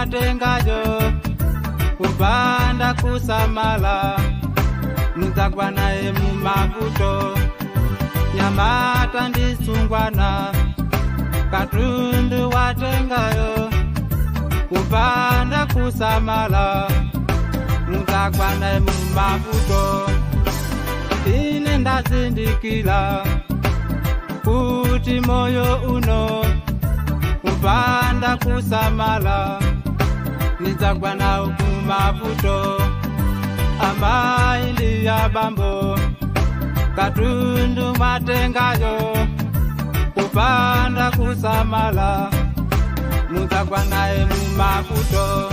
mwatengayo kupanda kusamala mudzagwa naye mumavuto Nyamata ndisungwana Katundu watengayo kupanda kusamala mudzagwa naye mumavuto Ine ndazindikila kuti moyo uno kupanda kusamala nidzagwa nawo kumavuto Amai ndiya bambo Katundu mwatengayo kupanda kusamala mudzagwa naye mumavuto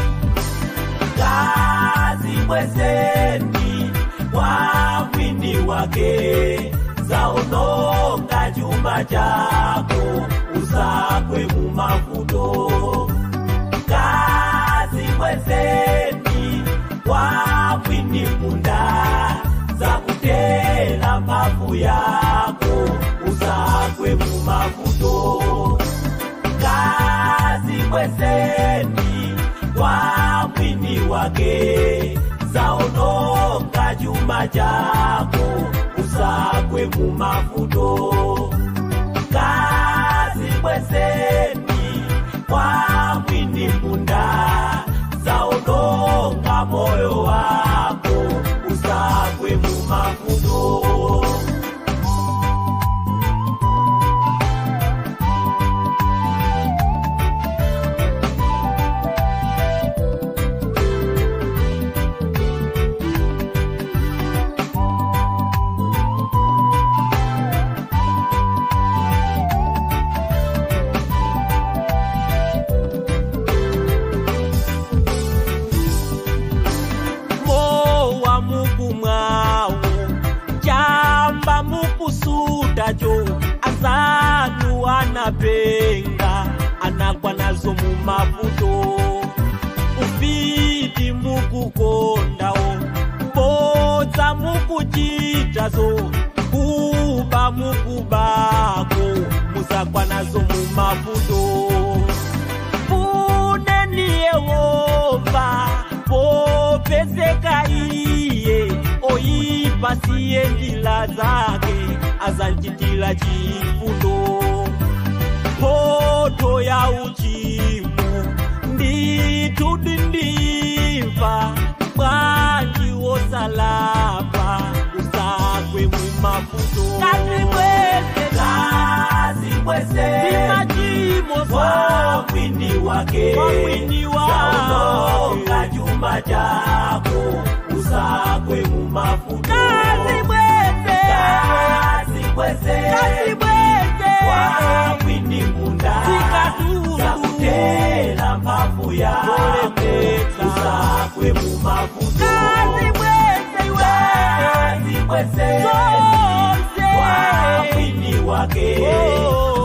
Kazi mwezeni wa mwini wake zaononga chuma chako usakwe mumavuto Kazi mwezeni wa mwini munda zakutela mpavu yako usakwe mumavuto Kazi mwezeni wa mwini wake zaononga chuma chako usakwe mumavuto Kazi mwezeni wa mwini munda zaononga moyo wako usakwe mumavuto Azanu anapenga anagwa nazo mumavuto Ufiti mukukondao Boza mukuchitazo Kuba mukubako Muzagwa nazo mumavuto Puneni Yehova Popezeka iye Oipa siye ndila zake Azanjitila chifundo Poto ya uchimu Nditudi ndimva Mwanji wosalapa Usakwe mumavuto Kazi mwese Dimajimo wa mwini wake Zaononga chuma chako Usakwe mumavuto Kazi mwese wa mwini munda zakutela mpavu yako usakwe mumavuto Kazi mweze wa mwini wake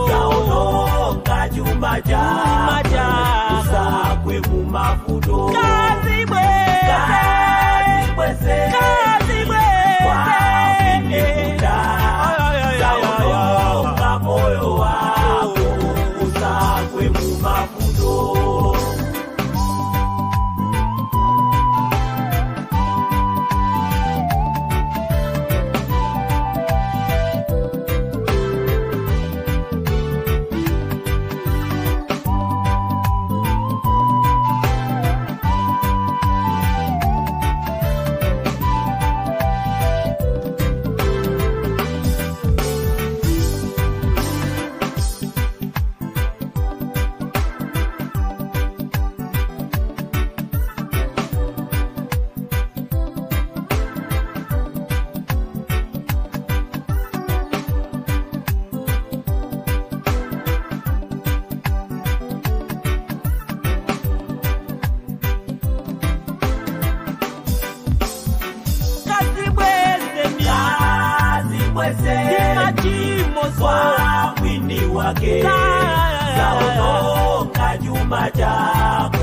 zaononga chuma chako usakwe mumavuto Kazi mweze wa mwini munda zaononga moyo wako usakwe mumavuto Wa mwini wake zaononga chuma chako